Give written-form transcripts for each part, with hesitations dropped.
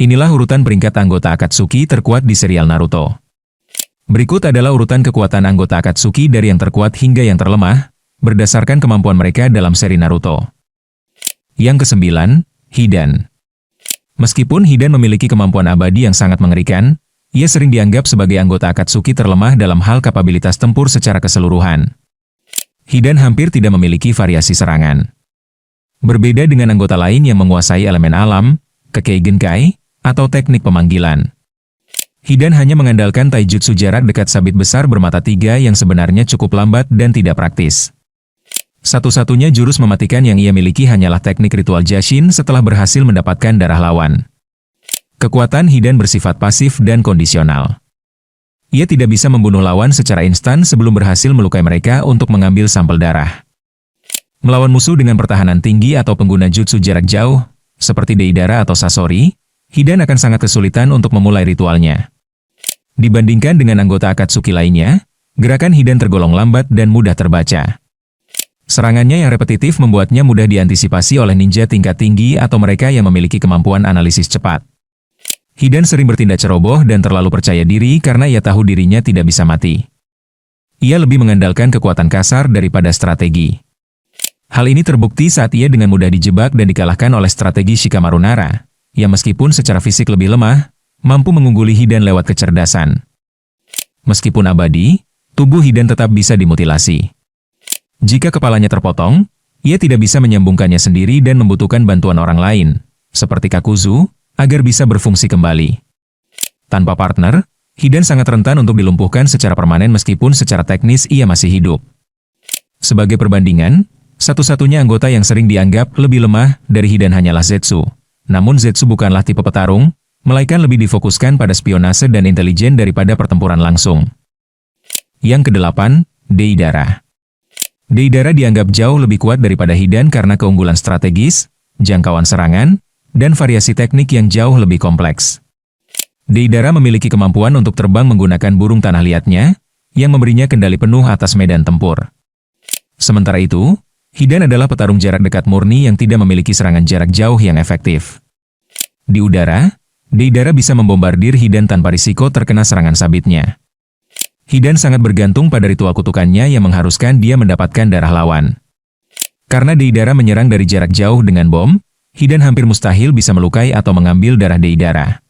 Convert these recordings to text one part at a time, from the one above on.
Inilah urutan peringkat anggota Akatsuki terkuat di serial Naruto. Berikut adalah urutan kekuatan anggota Akatsuki dari yang terkuat hingga yang terlemah, berdasarkan kemampuan mereka dalam seri Naruto. Yang ke-9, Hidan. Meskipun Hidan memiliki kemampuan abadi yang sangat mengerikan, ia sering dianggap sebagai anggota Akatsuki terlemah dalam hal kapabilitas tempur secara keseluruhan. Hidan hampir tidak memiliki variasi serangan. Berbeda dengan anggota lain yang menguasai elemen alam, Kekkei Genkai, atau teknik pemanggilan. Hidan hanya mengandalkan taijutsu jarak dekat sabit besar bermata tiga yang sebenarnya cukup lambat dan tidak praktis. Satu-satunya jurus mematikan yang ia miliki hanyalah teknik ritual Jashin setelah berhasil mendapatkan darah lawan. Kekuatan Hidan bersifat pasif dan kondisional. Ia tidak bisa membunuh lawan secara instan sebelum berhasil melukai mereka untuk mengambil sampel darah. Melawan musuh dengan pertahanan tinggi atau pengguna jutsu jarak jauh, seperti Deidara atau Sasori, Hidan akan sangat kesulitan untuk memulai ritualnya. Dibandingkan dengan anggota Akatsuki lainnya, gerakan Hidan tergolong lambat dan mudah terbaca. Serangannya yang repetitif membuatnya mudah diantisipasi oleh ninja tingkat tinggi atau mereka yang memiliki kemampuan analisis cepat. Hidan sering bertindak ceroboh dan terlalu percaya diri karena ia tahu dirinya tidak bisa mati. Ia lebih mengandalkan kekuatan kasar daripada strategi. Hal ini terbukti saat ia dengan mudah dijebak dan dikalahkan oleh strategi Shikamaru Nara, yang meskipun secara fisik lebih lemah, mampu mengungguli Hidan lewat kecerdasan. Meskipun abadi, tubuh Hidan tetap bisa dimutilasi. Jika kepalanya terpotong, ia tidak bisa menyambungkannya sendiri dan membutuhkan bantuan orang lain, seperti Kakuzu, agar bisa berfungsi kembali. Tanpa partner, Hidan sangat rentan untuk dilumpuhkan secara permanen meskipun secara teknis ia masih hidup. Sebagai perbandingan, satu-satunya anggota yang sering dianggap lebih lemah dari Hidan hanyalah Zetsu. Namun Zetsu bukanlah tipe petarung, melainkan lebih difokuskan pada spionase dan intelijen daripada pertempuran langsung. Yang ke-8, Deidara. Deidara dianggap jauh lebih kuat daripada Hidan karena keunggulan strategis, jangkauan serangan, dan variasi teknik yang jauh lebih kompleks. Deidara memiliki kemampuan untuk terbang menggunakan burung tanah liatnya, yang memberinya kendali penuh atas medan tempur. Sementara itu, Hidan adalah petarung jarak dekat murni yang tidak memiliki serangan jarak jauh yang efektif. Di udara, Deidara bisa membombardir Hidan tanpa risiko terkena serangan sabitnya. Hidan sangat bergantung pada ritual kutukannya yang mengharuskan dia mendapatkan darah lawan. Karena Deidara menyerang dari jarak jauh dengan bom, Hidan hampir mustahil bisa melukai atau mengambil darah Deidara.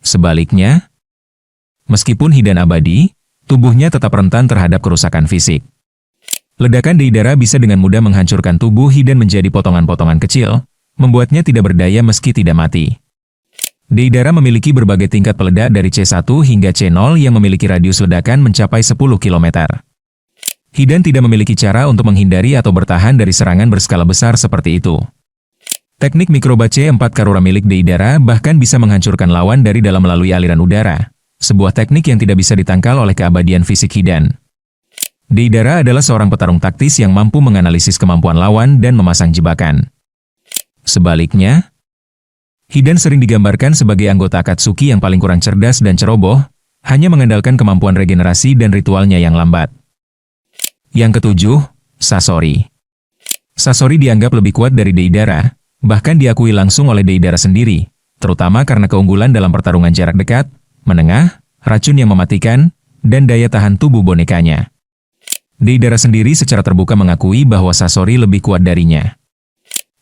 Sebaliknya, meskipun Hidan abadi, tubuhnya tetap rentan terhadap kerusakan fisik. Ledakan Deidara bisa dengan mudah menghancurkan tubuh Hidan menjadi potongan-potongan kecil, membuatnya tidak berdaya meski tidak mati. Deidara memiliki berbagai tingkat peledak dari C1 hingga C0 yang memiliki radius ledakan mencapai 10 km. Hidan tidak memiliki cara untuk menghindari atau bertahan dari serangan berskala besar seperti itu. Teknik mikroba C4 Karura milik Deidara bahkan bisa menghancurkan lawan dari dalam melalui aliran udara, sebuah teknik yang tidak bisa ditangkal oleh keabadian fisik Hidan. Deidara adalah seorang petarung taktis yang mampu menganalisis kemampuan lawan dan memasang jebakan. Sebaliknya, Hidan sering digambarkan sebagai anggota Akatsuki yang paling kurang cerdas dan ceroboh, hanya mengandalkan kemampuan regenerasi dan ritualnya yang lambat. Yang ke-7, Sasori. Sasori dianggap lebih kuat dari Deidara, bahkan diakui langsung oleh Deidara sendiri, terutama karena keunggulan dalam pertarungan jarak dekat, menengah, racun yang mematikan, dan daya tahan tubuh bonekanya. Deidara sendiri secara terbuka mengakui bahwa Sasori lebih kuat darinya.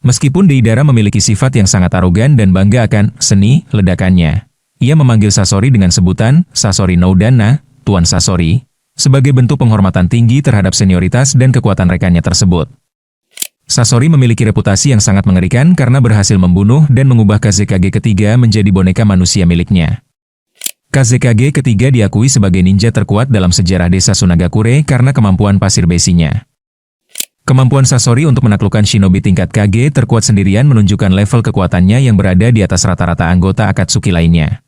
Meskipun Deidara memiliki sifat yang sangat arogan dan bangga akan seni ledakannya, ia memanggil Sasori dengan sebutan Sasori no Danna, Tuan Sasori, sebagai bentuk penghormatan tinggi terhadap senioritas dan kekuatan rekannya tersebut. Sasori memiliki reputasi yang sangat mengerikan karena berhasil membunuh dan mengubah Kazekage ketiga menjadi boneka manusia miliknya. Kazekage ketiga diakui sebagai ninja terkuat dalam sejarah desa Sunagakure karena kemampuan pasir besinya. Kemampuan Sasori untuk menaklukkan shinobi tingkat Kage terkuat sendirian menunjukkan level kekuatannya yang berada di atas rata-rata anggota Akatsuki lainnya.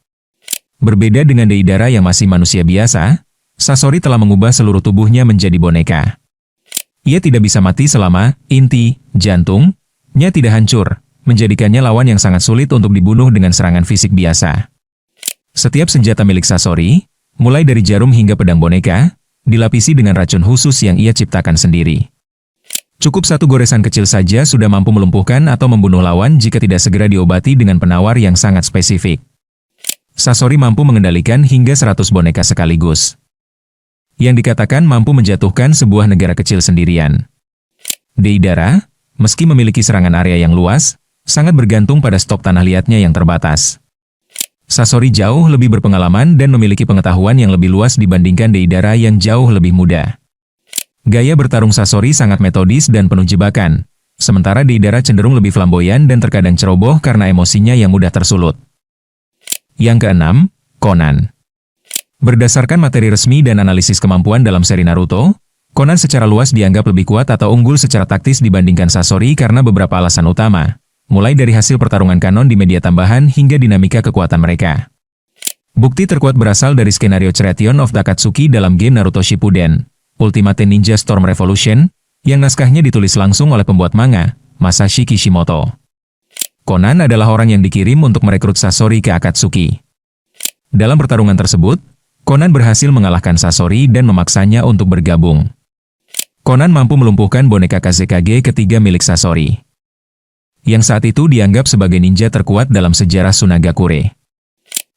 Berbeda dengan Deidara yang masih manusia biasa, Sasori telah mengubah seluruh tubuhnya menjadi boneka. Ia tidak bisa mati selama inti jantungnya tidak hancur, menjadikannya lawan yang sangat sulit untuk dibunuh dengan serangan fisik biasa. Setiap senjata milik Sasori, mulai dari jarum hingga pedang boneka, dilapisi dengan racun khusus yang ia ciptakan sendiri. Cukup satu goresan kecil saja sudah mampu melumpuhkan atau membunuh lawan jika tidak segera diobati dengan penawar yang sangat spesifik. Sasori mampu mengendalikan hingga 100 boneka sekaligus. Yang dikatakan mampu menjatuhkan sebuah negara kecil sendirian. Deidara, meski memiliki serangan area yang luas, sangat bergantung pada stok tanah liatnya yang terbatas. Sasori jauh lebih berpengalaman dan memiliki pengetahuan yang lebih luas dibandingkan Deidara yang jauh lebih muda. Gaya bertarung Sasori sangat metodis dan penuh jebakan, sementara Deidara cenderung lebih flamboyan dan terkadang ceroboh karena emosinya yang mudah tersulut. Yang keenam, Conan. Berdasarkan materi resmi dan analisis kemampuan dalam seri Naruto, Conan secara luas dianggap lebih kuat atau unggul secara taktis dibandingkan Sasori karena beberapa alasan utama, mulai dari hasil pertarungan kanon di media tambahan hingga dinamika kekuatan mereka. Bukti terkuat berasal dari skenario Creation of Takatsuki dalam game Naruto Shippuden, Ultimate Ninja Storm Revolution, yang naskahnya ditulis langsung oleh pembuat manga, Masashi Kishimoto. Conan adalah orang yang dikirim untuk merekrut Sasori ke Akatsuki. Dalam pertarungan tersebut, Conan berhasil mengalahkan Sasori dan memaksanya untuk bergabung. Conan mampu melumpuhkan boneka Kazekage ketiga milik Sasori, yang saat itu dianggap sebagai ninja terkuat dalam sejarah Sunagakure.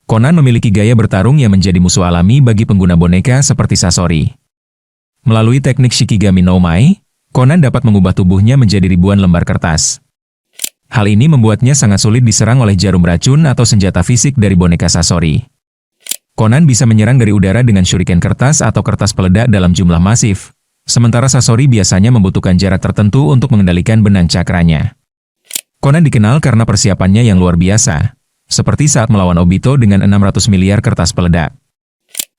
Conan memiliki gaya bertarung yang menjadi musuh alami bagi pengguna boneka seperti Sasori. Melalui teknik Shikigami no Mai, Conan dapat mengubah tubuhnya menjadi ribuan lembar kertas. Hal ini membuatnya sangat sulit diserang oleh jarum racun atau senjata fisik dari boneka Sasori. Conan bisa menyerang dari udara dengan shuriken kertas atau kertas peledak dalam jumlah masif, sementara Sasori biasanya membutuhkan jarak tertentu untuk mengendalikan benang cakranya. Conan dikenal karena persiapannya yang luar biasa, seperti saat melawan Obito dengan 600 miliar kertas peledak.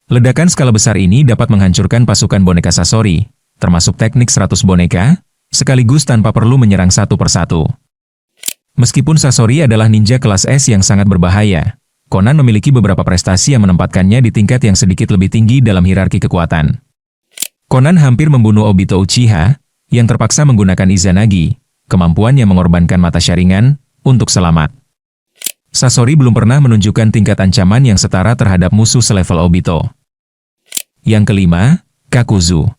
Ledakan skala besar ini dapat menghancurkan pasukan boneka Sasori, termasuk teknik 100 boneka, sekaligus tanpa perlu menyerang satu persatu. Meskipun Sasori adalah ninja kelas S yang sangat berbahaya, Conan memiliki beberapa prestasi yang menempatkannya di tingkat yang sedikit lebih tinggi dalam hierarki kekuatan. Conan hampir membunuh Obito Uchiha, yang terpaksa menggunakan Izanagi, kemampuan yang mengorbankan mata Sharingan, untuk selamat. Sasori belum pernah menunjukkan tingkat ancaman yang setara terhadap musuh selevel Obito. Yang kelima, Kakuzu.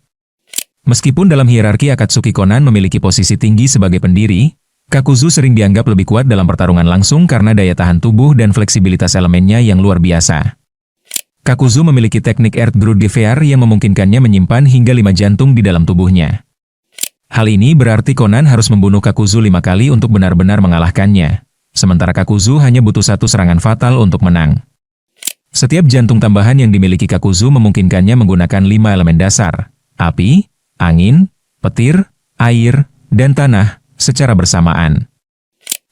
Meskipun dalam hierarki Akatsuki Conan memiliki posisi tinggi sebagai pendiri, Kakuzu sering dianggap lebih kuat dalam pertarungan langsung karena daya tahan tubuh dan fleksibilitas elemennya yang luar biasa. Kakuzu memiliki teknik Earth Ground Gewehr yang memungkinkannya menyimpan hingga 5 jantung di dalam tubuhnya. Hal ini berarti Conan harus membunuh Kakuzu 5 kali untuk benar-benar mengalahkannya. Sementara Kakuzu hanya butuh satu serangan fatal untuk menang. Setiap jantung tambahan yang dimiliki Kakuzu memungkinkannya menggunakan 5 elemen dasar, api, angin, petir, air, dan tanah, secara bersamaan.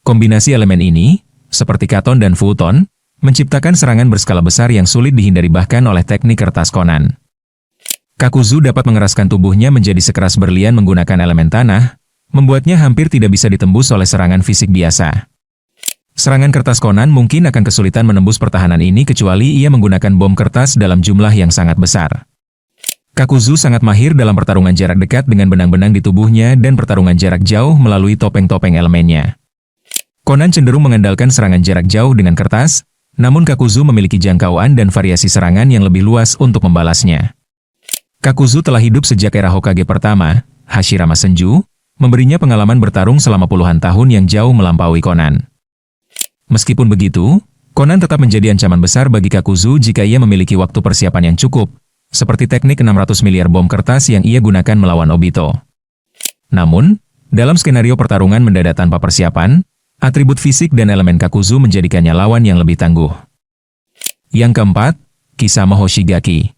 Kombinasi elemen ini, seperti Katon dan Futon, menciptakan serangan berskala besar yang sulit dihindari bahkan oleh teknik kertas Conan. Kakuzu dapat mengeraskan tubuhnya menjadi sekeras berlian menggunakan elemen tanah, membuatnya hampir tidak bisa ditembus oleh serangan fisik biasa. Serangan kertas Conan mungkin akan kesulitan menembus pertahanan ini kecuali ia menggunakan bom kertas dalam jumlah yang sangat besar. Kakuzu sangat mahir dalam pertarungan jarak dekat dengan benang-benang di tubuhnya dan pertarungan jarak jauh melalui topeng-topeng elemennya. Conan cenderung mengandalkan serangan jarak jauh dengan kertas, namun Kakuzu memiliki jangkauan dan variasi serangan yang lebih luas untuk membalasnya. Kakuzu telah hidup sejak era Hokage pertama, Hashirama Senju, memberinya pengalaman bertarung selama puluhan tahun yang jauh melampaui Conan. Meskipun begitu, Conan tetap menjadi ancaman besar bagi Kakuzu jika ia memiliki waktu persiapan yang cukup, seperti teknik 600 miliar bom kertas yang ia gunakan melawan Obito. Namun, dalam skenario pertarungan mendadak tanpa persiapan, atribut fisik dan elemen Kakuzu menjadikannya lawan yang lebih tangguh. Yang keempat, Kisame Hoshigaki.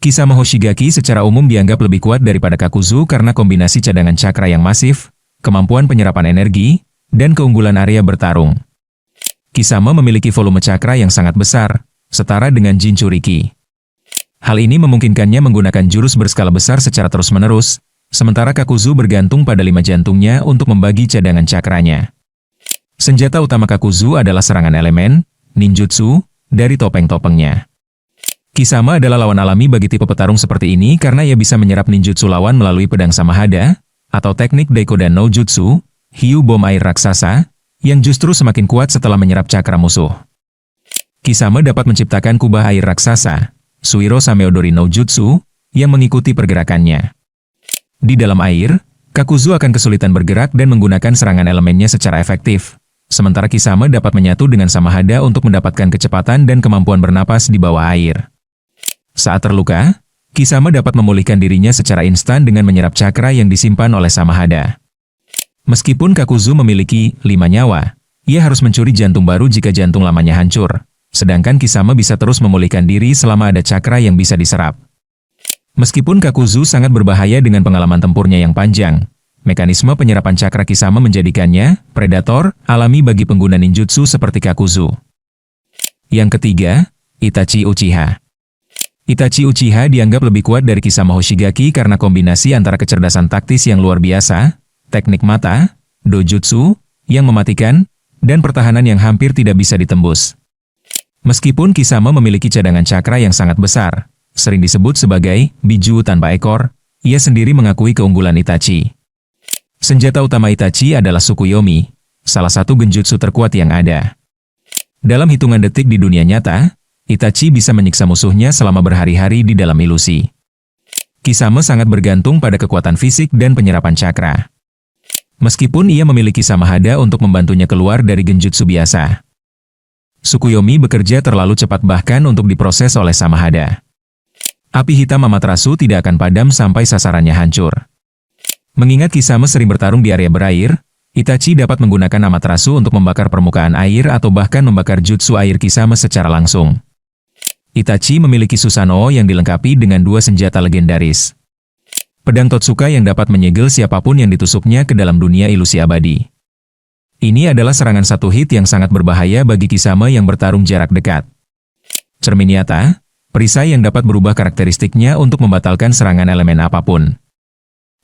Kisame Hoshigaki secara umum dianggap lebih kuat daripada Kakuzu karena kombinasi cadangan cakra yang masif, kemampuan penyerapan energi, dan keunggulan area bertarung. Kisame memiliki volume cakra yang sangat besar, setara dengan Jinchuriki. Hal ini memungkinkannya menggunakan jurus berskala besar secara terus-menerus, sementara Kakuzu bergantung pada 5 jantungnya untuk membagi cadangan cakranya. Senjata utama Kakuzu adalah serangan elemen, ninjutsu, dari topeng-topengnya. Kisame adalah lawan alami bagi tipe petarung seperti ini karena ia bisa menyerap ninjutsu lawan melalui pedang Samahada, atau teknik Daikodan no Jutsu, hiu bom air raksasa, yang justru semakin kuat setelah menyerap cakra musuh. Kisame dapat menciptakan kubah air raksasa, Suiro Sameodori no Jutsu, yang mengikuti pergerakannya. Di dalam air, Kakuzu akan kesulitan bergerak dan menggunakan serangan elemennya secara efektif. Sementara Kisame dapat menyatu dengan Samahada untuk mendapatkan kecepatan dan kemampuan bernapas di bawah air. Saat terluka, Kisame dapat memulihkan dirinya secara instan dengan menyerap cakra yang disimpan oleh Samahada. Meskipun Kakuzu memiliki 5 nyawa, ia harus mencuri jantung baru jika jantung lamanya hancur. Sedangkan Kisame bisa terus memulihkan diri selama ada cakra yang bisa diserap. Meskipun Kakuzu sangat berbahaya dengan pengalaman tempurnya yang panjang, mekanisme penyerapan cakra Kisame menjadikannya predator alami bagi pengguna ninjutsu seperti Kakuzu. Yang ketiga, Itachi Uchiha. Itachi Uchiha dianggap lebih kuat dari Kisame Hoshigaki karena kombinasi antara kecerdasan taktis yang luar biasa, teknik mata, dojutsu, yang mematikan, dan pertahanan yang hampir tidak bisa ditembus. Meskipun Kisame memiliki cadangan cakra yang sangat besar, sering disebut sebagai biju tanpa ekor, ia sendiri mengakui keunggulan Itachi. Senjata utama Itachi adalah Tsukuyomi, salah satu genjutsu terkuat yang ada. Dalam hitungan detik di dunia nyata, Itachi bisa menyiksa musuhnya selama berhari-hari di dalam ilusi. Kisame sangat bergantung pada kekuatan fisik dan penyerapan cakra. Meskipun ia memiliki Samahada untuk membantunya keluar dari genjutsu biasa, Tsukuyomi bekerja terlalu cepat bahkan untuk diproses oleh Samahada. Api hitam Amaterasu tidak akan padam sampai sasarannya hancur. Mengingat Kisame sering bertarung di area berair, Itachi dapat menggunakan Amaterasu untuk membakar permukaan air atau bahkan membakar jutsu air Kisame secara langsung. Itachi memiliki Susanoo yang dilengkapi dengan 2 senjata legendaris. Pedang Totsuka yang dapat menyegel siapapun yang ditusuknya ke dalam dunia ilusi abadi. Ini adalah serangan satu hit yang sangat berbahaya bagi Kisame yang bertarung jarak dekat. Cermin nyata, perisai yang dapat berubah karakteristiknya untuk membatalkan serangan elemen apapun.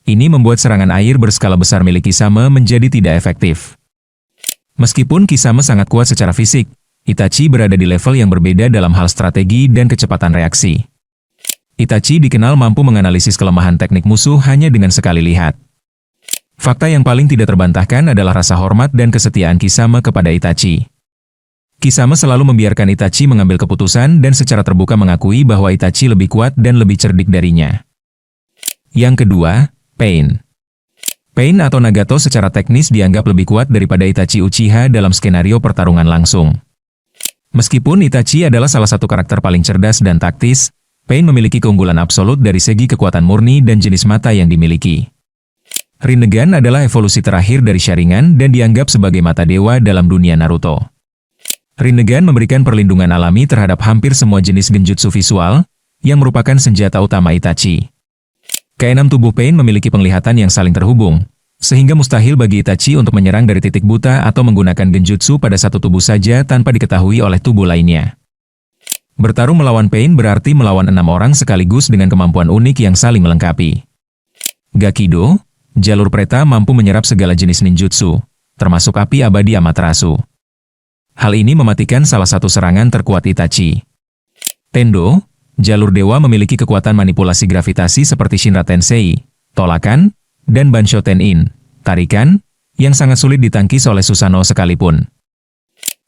Ini membuat serangan air berskala besar milik Kisame menjadi tidak efektif. Meskipun Kisame sangat kuat secara fisik, Itachi berada di level yang berbeda dalam hal strategi dan kecepatan reaksi. Itachi dikenal mampu menganalisis kelemahan teknik musuh hanya dengan sekali lihat. Fakta yang paling tidak terbantahkan adalah rasa hormat dan kesetiaan Kisame kepada Itachi. Kisame selalu membiarkan Itachi mengambil keputusan dan secara terbuka mengakui bahwa Itachi lebih kuat dan lebih cerdik darinya. Yang kedua, Pain. Pain atau Nagato secara teknis dianggap lebih kuat daripada Itachi Uchiha dalam skenario pertarungan langsung. Meskipun Itachi adalah salah satu karakter paling cerdas dan taktis, Pain memiliki keunggulan absolut dari segi kekuatan murni dan jenis mata yang dimiliki. Rinnegan adalah evolusi terakhir dari Sharingan dan dianggap sebagai mata dewa dalam dunia Naruto. Rinnegan memberikan perlindungan alami terhadap hampir semua jenis genjutsu visual, yang merupakan senjata utama Itachi. Keenam tubuh Pain memiliki penglihatan yang saling terhubung, sehingga mustahil bagi Itachi untuk menyerang dari titik buta atau menggunakan genjutsu pada satu tubuh saja tanpa diketahui oleh tubuh lainnya. Bertarung melawan Pain berarti melawan 6 orang sekaligus dengan kemampuan unik yang saling melengkapi. Gakido, jalur Preta mampu menyerap segala jenis ninjutsu, termasuk api abadi Amaterasu. Hal ini mematikan salah satu serangan terkuat Itachi. Tendo, jalur dewa memiliki kekuatan manipulasi gravitasi seperti Shinra Tensei, tolakan, dan Bansho Tenin, tarikan, yang sangat sulit ditangkis oleh Susanoo sekalipun.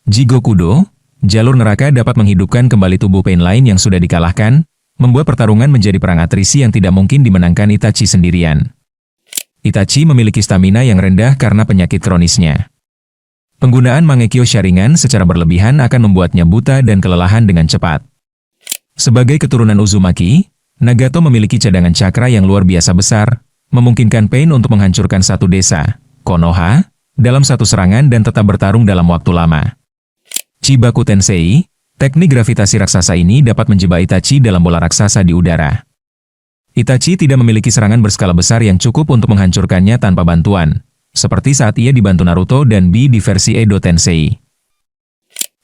Jigokudo, jalur neraka dapat menghidupkan kembali tubuh Pain lain yang sudah dikalahkan, membuat pertarungan menjadi perang atrisi yang tidak mungkin dimenangkan Itachi sendirian. Itachi memiliki stamina yang rendah karena penyakit kronisnya. Penggunaan Mangekyo Sharingan secara berlebihan akan membuatnya buta dan kelelahan dengan cepat. Sebagai keturunan Uzumaki, Nagato memiliki cadangan cakra yang luar biasa besar, memungkinkan Pain untuk menghancurkan satu desa, Konoha, dalam satu serangan dan tetap bertarung dalam waktu lama. Chibaku Tensei, teknik gravitasi raksasa ini dapat menjebak Itachi dalam bola raksasa di udara. Itachi tidak memiliki serangan berskala besar yang cukup untuk menghancurkannya tanpa bantuan, seperti saat ia dibantu Naruto dan Bi di versi Edo Tensei.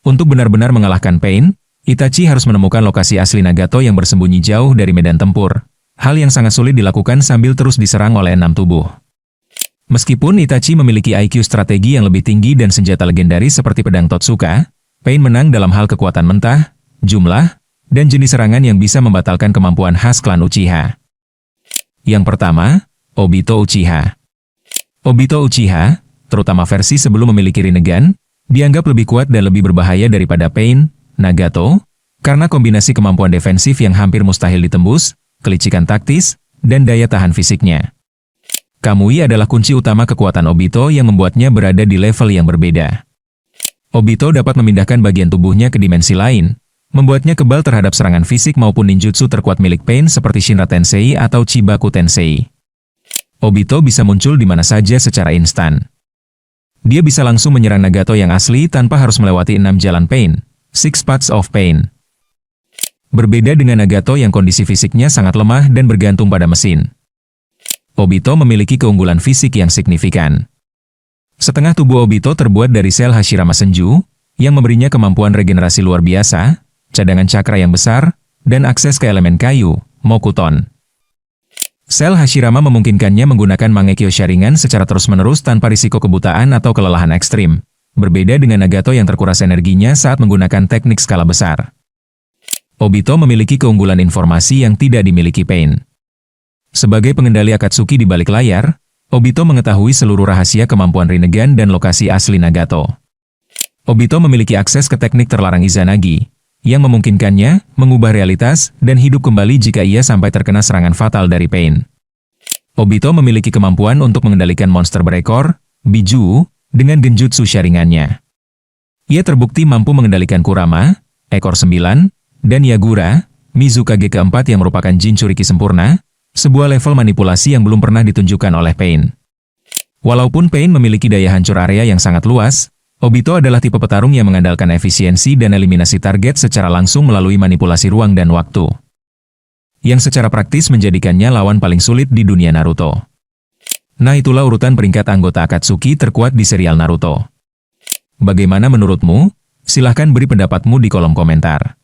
Untuk benar-benar mengalahkan Pain, Itachi harus menemukan lokasi asli Nagato yang bersembunyi jauh dari medan tempur, hal yang sangat sulit dilakukan sambil terus diserang oleh 6 tubuh. Meskipun Itachi memiliki IQ strategi yang lebih tinggi dan senjata legendaris seperti pedang Totsuka, Pain menang dalam hal kekuatan mentah, jumlah, dan jenis serangan yang bisa membatalkan kemampuan khas klan Uchiha. Yang pertama, Obito Uchiha. Obito Uchiha, terutama versi sebelum memiliki Rinnegan, dianggap lebih kuat dan lebih berbahaya daripada Pain, Nagato, karena kombinasi kemampuan defensif yang hampir mustahil ditembus, kelicikan taktis, dan daya tahan fisiknya. Kamui adalah kunci utama kekuatan Obito yang membuatnya berada di level yang berbeda. Obito dapat memindahkan bagian tubuhnya ke dimensi lain, membuatnya kebal terhadap serangan fisik maupun ninjutsu terkuat milik Pain seperti Shinra Tensei atau Chibaku Tensei. Obito bisa muncul di mana saja secara instan. Dia bisa langsung menyerang Nagato yang asli tanpa harus melewati 6 jalan Pain, Six Paths of Pain. Berbeda dengan Nagato yang kondisi fisiknya sangat lemah dan bergantung pada mesin. Obito memiliki keunggulan fisik yang signifikan. Setengah tubuh Obito terbuat dari sel Hashirama Senju, yang memberinya kemampuan regenerasi luar biasa, cadangan cakra yang besar, dan akses ke elemen kayu, Mokuton. Sel Hashirama memungkinkannya menggunakan Mangekyo Sharingan secara terus-menerus tanpa risiko kebutaan atau kelelahan ekstrim, berbeda dengan Nagato yang terkuras energinya saat menggunakan teknik skala besar. Obito memiliki keunggulan informasi yang tidak dimiliki Pain. Sebagai pengendali Akatsuki di balik layar, Obito mengetahui seluruh rahasia kemampuan Rinnegan dan lokasi asli Nagato. Obito memiliki akses ke teknik terlarang Izanagi, yang memungkinkannya mengubah realitas dan hidup kembali jika ia sampai terkena serangan fatal dari Pain. Obito memiliki kemampuan untuk mengendalikan monster berekor, Biju, dengan genjutsu Sharingannya. Ia terbukti mampu mengendalikan Kurama, ekor 9, dan Yagura, Mizukage keempat yang merupakan Jinchuriki sempurna, sebuah level manipulasi yang belum pernah ditunjukkan oleh Pain. Walaupun Pain memiliki daya hancur area yang sangat luas, Obito adalah tipe petarung yang mengandalkan efisiensi dan eliminasi target secara langsung melalui manipulasi ruang dan waktu, yang secara praktis menjadikannya lawan paling sulit di dunia Naruto. Nah, itulah urutan peringkat anggota Akatsuki terkuat di serial Naruto. Bagaimana menurutmu? Silahkan beri pendapatmu di kolom komentar.